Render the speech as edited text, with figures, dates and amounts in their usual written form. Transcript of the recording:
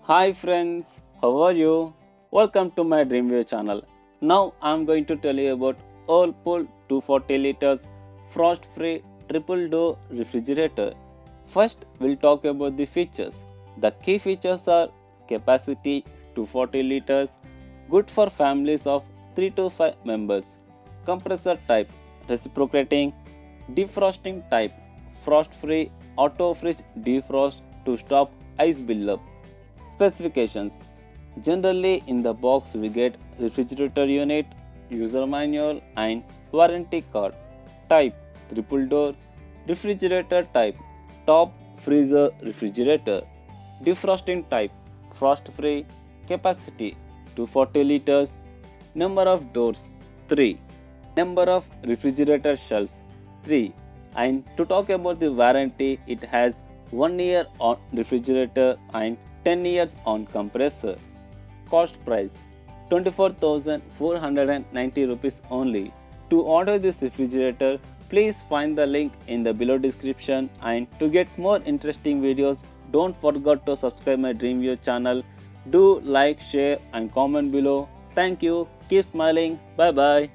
Hi friends, how are you? Welcome to my Dreamview channel. Now I am going to tell you about Whirlpool 240 liters frost-free triple door refrigerator. First, we'll talk about the features. The key features are capacity 240 liters, good for families of 3 to 5 members. Compressor type reciprocating, defrosting type frost-free auto fridge defrost to stop ice buildup. Specifications. Generally in the box we get refrigerator unit, user manual and warranty card. Type triple door refrigerator type top freezer refrigerator. Defrosting type frost free. Capacity 240 liters. Number of doors 3. Number of refrigerator shelves 3. And to talk about the warranty, it has 1 year on refrigerator and 10 years on compressor. Cost price 24,490 rupees only. To order this refrigerator, please find the link in the below description, and to get more interesting videos, don't forget to subscribe my Dreamview channel. Do like, share and comment below. Thank you. Keep smiling. Bye bye.